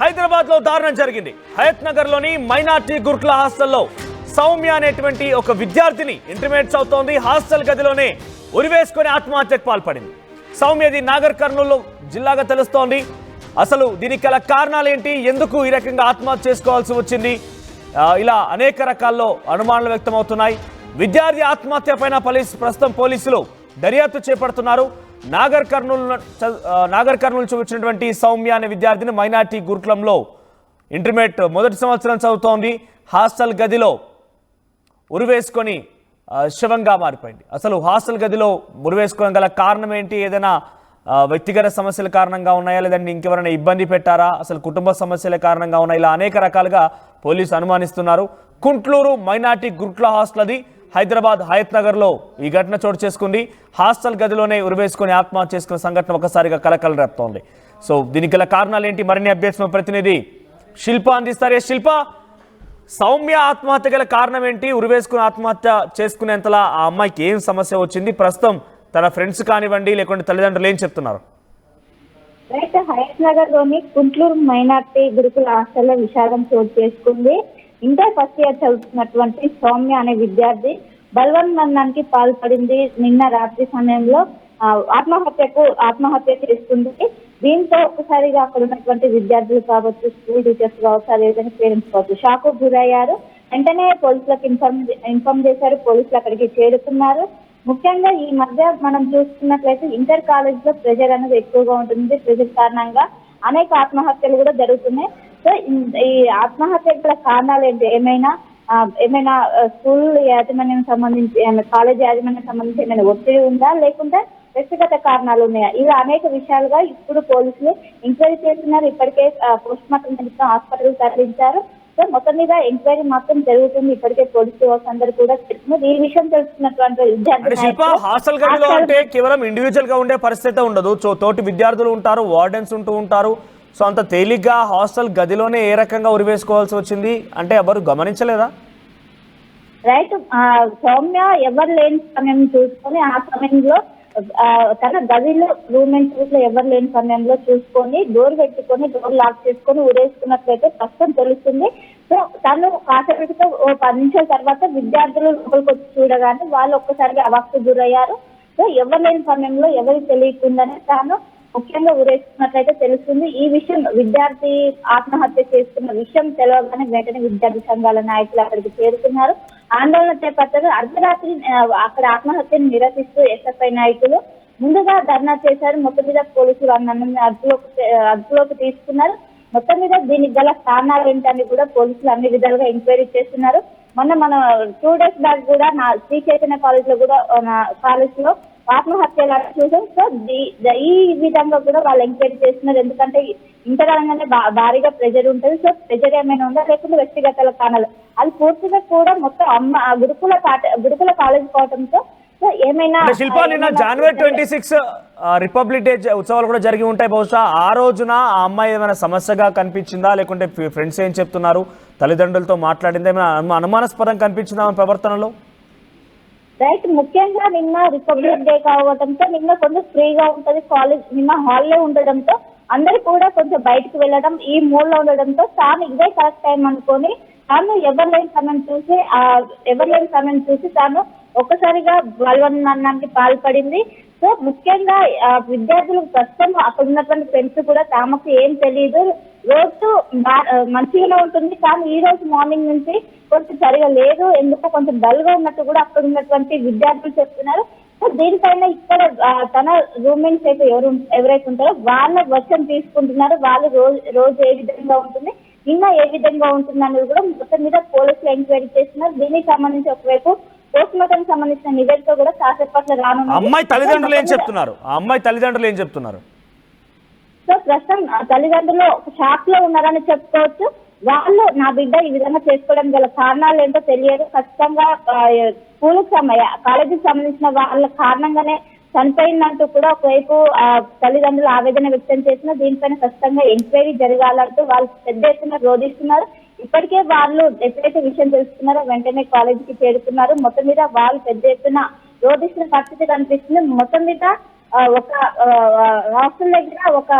హైదరాబాద్ లో దారుణం జరిగింది. హయత్ నగర్ లోని మైనార్టీ గురుకుల హాస్టల్లో సౌమ్య అనేటువంటి ఒక విద్యార్థిని ఇంటర్మీడియట్ చదువుతోంది. హాస్టల్ గదిలోనే ఉరివేసుకొని ఆత్మహత్యకు పాల్పడింది. సౌమ్యది నాగర్ కర్నూలు జిల్లాగా తెలుస్తోంది. అసలు దీనికి గల కారణాలు ఏంటి, ఎందుకు ఈ రకంగా ఆత్మహత్య చేసుకోవాల్సి వచ్చింది, ఇలా అనేక రకాల్లో అనుమానాలు వ్యక్తమవుతున్నాయి. విద్యార్థి ఆత్మహత్య పైన ప్రస్తుతం పోలీసులు దర్యాప్తు చేపడుతున్నారు. నాగర్ కర్నూలు చూపించినటువంటి సౌమ్య అనే విద్యార్థిని మైనార్టీ గురుకులంలో ఇంటర్మీడియట్ మొదటి సంవత్సరం చదువుతోంది. హాస్టల్ గదిలో ఉరివేసుకొని శవంగా మారిపోయింది. అసలు హాస్టల్ గదిలో ఉరివేసుకోవడం గల కారణం ఏంటి? ఏదైనా వ్యక్తిగత సమస్యల కారణంగా ఉన్నాయా, లేదంటే ఇంకెవరైనా ఇబ్బంది పెట్టారా, అసలు కుటుంబ సమస్యల కారణంగా ఉన్నాయా, ఇలా అనేక రకాలుగా పోలీసు అనుమానిస్తున్నారు. కుంట్లూరు మైనార్టీ గురుకుల హాస్టల్ అది హైదరాబాద్ హయత్ నగర్లో ఈ ఘటన చోటు చేసుకుంది. హాస్టల్ గదిలోనే ఉరివేసుకొని ఆత్మహత్య చేసుకున్న సంఘటన ఒకసారిగా కలకలం రేపుతోంది. సో దీనికి గల కారణాలు ఏంటి, మరిన్ని అప్డేట్స్ మా ప్రతినిధి శిల్ప అందిస్తారు. శిల్ప, సౌమ్య ఆత్మహత్య గల కారణం ఏంటి? ఉరివేసుకుని ఆత్మహత్య చేసుకునేంతలా ఆ అమ్మాయికి ఏం సమస్య వచ్చింది? ప్రస్తుతం తన ఫ్రెండ్స్ కానివ్వండి, లేకుంటే తల్లిదండ్రులు ఏం చెప్తున్నారు? రైట్, హయత్ నగర్ లోని కుంట్లూరు మైనార్టీ గురుకుల హాస్టల్లో విషాదం చోటు చేసుకుంది. ఇంటర్ ఫస్ట్ ఇయర్ చదువుతున్నటువంటి సౌమ్య అనే విద్యార్థి బలవన్మరణానికి పాల్పడింది. నిన్న రాత్రి సమయంలో ఆత్మహత్య చేసుకుంది. దీంతో ఒక్కసారిగా అక్కడ ఉన్నటువంటి విద్యార్థులు కావచ్చు, స్కూల్ టీచర్స్ కావచ్చు, అదేవిధంగా పేరెంట్స్ కావచ్చు షాక్ గురయ్యారు. వెంటనే పోలీసులకు ఇన్ఫార్మ్ చేశారు. పోలీసులు అక్కడికి చేరుకున్నారు. ముఖ్యంగా ఈ మధ్య మనం చూసుకున్నట్లయితే ఇంటర్ కాలేజ్ లో ప్రెజర్ అనేది ఎక్కువగా ఉంటుంది. ప్రెజర్ కారణంగా అనేక ఆత్మహత్యలు కూడా జరుగుతున్నాయి. సో ఈ ఆత్మహత్యల కారణాలు ఏంటి, ఏమైనా స్కూల్ యాజమాన్యం సంబంధించి, కాలేజ్ యాజమాన్యం సంబంధించి ఏమైనా ఒత్తిడి ఉందా, లేకుంటే వ్యక్తిగత కారణాలు ఉన్నాయా, ఇలా అనేక విషయాలుగా ఇప్పుడు పోలీసులు ఎంక్వైరీ చేస్తున్నారు. ఇప్పటికే పోస్ట్ మార్టం నిమిత్తం హాస్పిటల్ తరలించారు. సో మొత్తం మీద ఎంక్వైరీ మాత్రం జరుగుతుంది. ఇప్పటికే పోలీసు అందరూ కూడా తెలుసుకున్నారు. ఈ విషయం తెలుసుకున్నటువంటి విద్యార్థులు హాస్టల్ గదిలో అంటే కేవలం ఇండివిజువల్ గా ఉండే పరిస్థితి ఉండదు. తోటి విద్యార్థులు ఉంటారు, వార్డెన్స్ ఉంటూ ఉంటారు. సో అంత తేలిగ్గా హాస్టల్ గదిలోనే ఏ రకంగా ఉరివేసుకోవాల్సి వచ్చింది అంటే ఎవరు గమనించలేదా? రైట్, సౌమ్య ఎవరు లేని సమయం చూసుకొని ఆ సమయంలో తన గదిలో రూమ్మేట్స్ లో ఎవరు లేని సమయంలో చూసుకొని డోర్ పెట్టుకొని డోర్ లాక్ చేసుకొని ఉరేసుకున్నట్లయితే ప్రస్తుతం తెలుస్తుంది. సో తను కాసేపటితో 10 నిమిషాల తర్వాత విద్యార్థులు లోపలికి వచ్చి చూడగానే వాళ్ళు ఒక్కసారిగా అవాక్కు గురయ్యారు. సో ఎవరు లేని సమయంలో ఎవరికి తెలియకుండానే తాను ముఖ్యంగా ఉరేసుకున్నట్లయితే తెలుస్తుంది. ఈ విషయం విద్యార్థి ఆత్మహత్య చేసుకున్న విషయం తెలవగానే వెంటనే విద్యార్థి సంఘాల నాయకులు అక్కడికి చేరుకున్నారు, ఆందోళన చేపట్టారు. అర్ధరాత్రి అక్కడ ఆత్మహత్యను నిరసిస్తూ ఎస్ఎఫ్ఐ నాయకులు ముందుగా ధర్నా చేశారు. మొత్తం మీద పోలీసులు అదుపులోకి తీసుకున్నారు. మొత్తం మీద దీనికి గల కారణాలు ఏంటని కూడా పోలీసులు అన్ని విధాలుగా ఎంక్వైరీ చేస్తున్నారు. మన 2 days బ్యాక్ కూడా శ్రీ చైతన్య కాలేజ్ లో ఆత్మహత్యలు చూసాం. సో ఈ విధంగా కూడా వాళ్ళు ఎంక్వైరీ చేస్తున్నారు. ఎందుకంటే ఇంటర్ అనగానే భారీగా ప్రెజర్ ఉంటుంది. సో ప్రెజర్ ఏమైనా ఉందా, లేకుంటే వ్యక్తిగత కారణాలు, అది పూర్తిగా కూడా మొత్తం గురుకుల కాలేజ్ కావడంతో సో ఏమైనా శిల్ప, నిన్న January 26 రిపబ్లిక్ డే ఉత్సవాలు కూడా జరిగి ఉంటాయి. బహుశా ఆ రోజున ఆ అమ్మాయి ఏమైనా సమస్యగా కనిపించిందా, లేకుంటే ఫ్రెండ్స్ ఏం చెప్తున్నారు, తల్లిదండ్రులతో మాట్లాడిందా, ఏమైనా అనుమానాస్పదం కనిపించిందా ఆమె ప్రవర్తనలో? రైట్, ముఖ్యంగా నిన్న రిపబ్లిక్ డే కావడంతో నిన్న కొంచెం ఫ్రీగా ఉంటది కాలేజ్. నిన్న హాల్లో ఉండడంతో అందరు కూడా కొంచెం బయటకు వెళ్ళడం, ఈ మూడ్ లో ఉండడంతో తాను ఇదే కరెక్ట్ టైం అనుకొని తాను ఎవరు లేని సమయం చూసి తాను ఒక్కసారిగా బలవన్మరణానికి పాల్పడింది. సో ముఖ్యంగా విద్యార్థులకు ప్రస్తుతం అక్కడ ఉన్నటువంటి ఫ్రెండ్స్ కూడా తమకు ఏం తెలియదు, రోజు మంచిగానే ఉంటుంది కానీ ఈ రోజు మార్నింగ్ నుంచి కొంచెం సరిగా లేదు, ఎందుకో కొంచెం డల్ గా ఉన్నట్టు కూడా అక్కడ ఉన్నటువంటి విద్యార్థులు చెప్తున్నారు. సో దీనిపైన ఇక్కడ తన రూమ్మేట్స్ అయితే ఎవరైతే ఉంటారో వాళ్ళ వర్షం తీసుకుంటున్నారు. వాళ్ళు రోజు ఏ విధంగా ఉంటుంది, నిన్న ఏ విధంగా ఉంటుంది అనేది కూడా మొత్తం మీద పోలీసులు ఎంక్వైరీ చేస్తున్నారు. దీనికి సంబంధించి ఒకవైపు పోస్ట్ మార్టం సంబంధించిన నివేదిక కూడా కాసేపట్లో రానుంది. అమ్మాయి తల్లిదండ్రులు ఏం చెప్తున్నారు? సో ప్రస్తుతం తల్లిదండ్రులు షాక్ లో ఉన్నారని చెప్పుకోవచ్చు. వాళ్ళు నా బిడ్డ ఈ విధంగా చేసుకోవడం గల కారణాలు ఏంటో తెలియదు, ఖచ్చితంగా కాలేజీకి సంబంధించిన వాళ్ళ కారణంగానే చనిపోయిందంటూ కూడా ఒకవైపు తల్లిదండ్రులు ఆవేదన వ్యక్తం చేసిన దీనిపైన ఖచ్చితంగా ఎంక్వైరీ జరగాలంటూ వాళ్ళు పెద్ద ఎత్తున రోధిస్తున్నారు. ఇప్పటికే వాళ్ళు ఎప్పుడైతే విషయం తెలుసుకున్నారో వెంటనే కాలేజీకి చేరుకున్నారు. మొత్తం మీద వాళ్ళు పెద్ద ఎత్తున రోధిస్తున్న పరిస్థితి కనిపిస్తుంది. మొత్తం మీద ఒక హాస్టల్ దగ్గర ఒక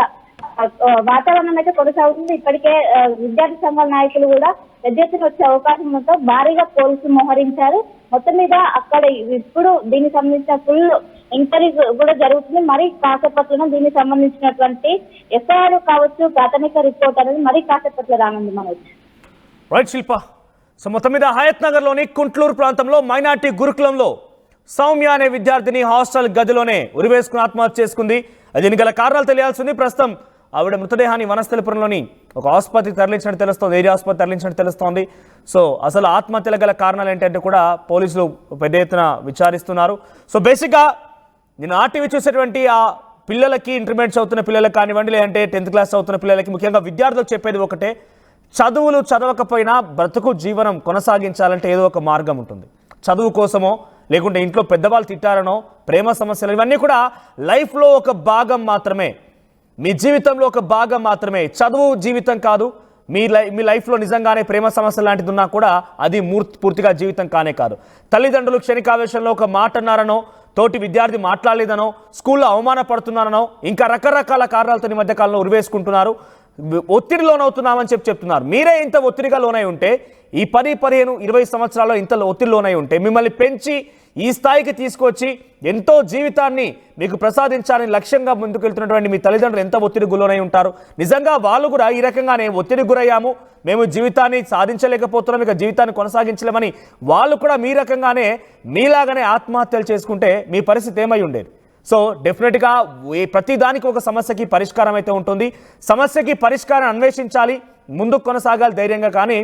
వాతావరణం అయితే కొనసాగుతుంది. ఇప్పటికే విద్యార్థి సంఘాల నాయకులు కూడా పెద్ద ఎత్తున వచ్చే అవకాశంతో భారీగా పోలీసులు మోహరించారు. మొత్తం మీద అక్కడ ఇప్పుడు దీనికి సంబంధించిన ఫుల్ ఎంక్వైరీ కూడా జరుగుతుంది. మరి కాసేపట్లో దీనికి సంబంధించినటువంటి ఎఫ్ఐఆర్ కావచ్చు, ప్రాథమిక రిపోర్ట్ అనేది మరి కాసేపట్లో రానుంది. మనోజ్. రైట్ శిల్ప. సో మొత్తం మీద హయత్ నగర్లోని కుంట్లూరు ప్రాంతంలో మైనార్టీ గురుకులంలో సౌమ్య అనే విద్యార్థిని హాస్టల్ గదిలోనే ఉరివేసుకుని ఆత్మహత్య చేసుకుంది. దీనికి గల కారణాలు తెలియాల్సింది. ప్రస్తుతం ఆవిడ మృతదేహాన్ని వనస్థలిపురంలోని ఒక ఆసుపత్రికి తరలించినట్టు తెలుస్తోంది, ఏరియా ఆసుపత్రి తరలించినట్టు తెలుస్తోంది. సో అసలు ఆత్మహత్యల గల కారణాలు ఏంటంటే కూడా పోలీసులు పెద్ద ఎత్తున విచారిస్తున్నారు. సో బేసిక్గా నేను ఆర్టీవీ చూసేటువంటి ఆ పిల్లలకి, ఇంటర్మీడియట్ చదువుతున్న పిల్లలకి కానివ్వండి, లేదంటే 10th క్లాస్ చదువుతున్న పిల్లలకి, ముఖ్యంగా విద్యార్థులకు చెప్పేది ఒకటే, చదువులు చదవకపోయినా బ్రతుకు జీవనం కొనసాగించాలంటే ఏదో ఒక మార్గం ఉంటుంది. చదువు కోసమో లేకుంటే ఇంట్లో పెద్దవాళ్ళు తిట్టారనో, ప్రేమ సమస్యలు, ఇవన్నీ కూడా లైఫ్లో ఒక భాగం మాత్రమే, మీ జీవితంలో ఒక భాగం మాత్రమే. చదువు జీవితం కాదు. మీ లైఫ్లో నిజంగానే ప్రేమ సమస్య లాంటిది ఉన్నా కూడా అది పూర్తిగా జీవితం కానే కాదు. తల్లిదండ్రులు క్షణికావేశంలో ఒక మాట అన్నారనో, తోటి విద్యార్థి మాట్లాడలేదనో, స్కూల్లో అవమానపడుతున్నారనో, ఇంకా రకరకాల కారణాలతో ఈ మధ్యకాలంలో ఉరివేసుకుంటున్నారు. ఒత్తిడి లోనవుతున్నామని చెప్తున్నారు. మీరే ఇంత ఒత్తిడిగా లోనై ఉంటే, ఈ 10, 15, 20 సంవత్సరాల్లో ఇంత ఒత్తిడి లోనై ఉంటే, మిమ్మల్ని పెంచి ఈ స్థాయికి తీసుకొచ్చి ఎంతో జీవితాన్ని మీకు ప్రసాదించాలని లక్ష్యంగా ముందుకెళ్తున్నటువంటి మీ తల్లిదండ్రులు ఎంత ఒత్తిడి గురై ఉంటారు. నిజంగా వాళ్ళు కూడా ఈ రకంగానే ఒత్తిడి గురయ్యాము, మేము జీవితాన్ని సాధించలేకపోతున్నాం, ఇక జీవితాన్ని కొనసాగించలేమని వాళ్ళు కూడా మీ రకంగానే మీలాగానే ఆత్మహత్యలు చేసుకుంటే మీ పరిస్థితి ఏమై ఉండేది? సో డెఫినెట్గా ప్రతి దానికి ఒక సమస్యకి పరిష్కారం అయితే ఉంటుంది. సమస్యకి పరిష్కారం అన్వేషించాలి, ముందుకు కొనసాగాలి ధైర్యంగా. కానీ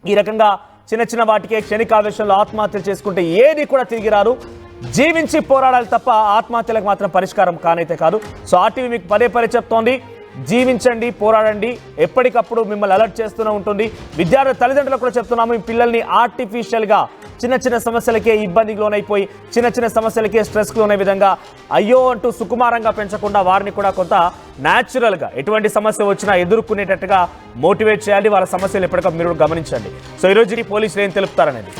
ఈ రకంగా చిన్న చిన్న వాటికే క్షణికావేశంలో ఆత్మహత్యలు చేసుకుంటే ఏది కూడా తిరిగి రారు. జీవించి పోరాడాలి తప్ప ఆత్మహత్యలకు మాత్రం పరిష్కారం కానైతే కాదు. సో ఆర్టీవీ మీకు పదే చెప్తోంది, జీవించండి, పోరాడండి, ఎప్పటికప్పుడు మిమ్మల్ని అలర్ట్ చేస్తూనే ఉంటుంది. విద్యార్థి తల్లిదండ్రులకు కూడా చెప్తున్నాము, మీ పిల్లల్ని ఆర్టిఫిషియల్గా చిన్న సమస్యలకే ఇబ్బందికి లోనైపోయి, చిన్న సమస్యలకే స్ట్రెస్కి లోనే విధంగా అయ్యో అంటూ సుకుమారంగా పెంచకుండా వారిని కూడా కొంత న్యాచురల్గా ఎటువంటి సమస్య వచ్చినా ఎదుర్కొనేటట్టుగా మోటివేట్ చేయాలి. వాళ్ళ సమస్యలు ఎప్పటికప్పుడు మీరు గమనించండి. సో ఈరోజు పోలీసులు ఏం తెలుపుతారనేది.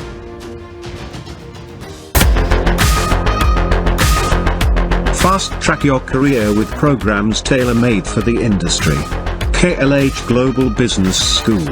Fast track your career with programs tailor-made for the industry. KLH Global Business School.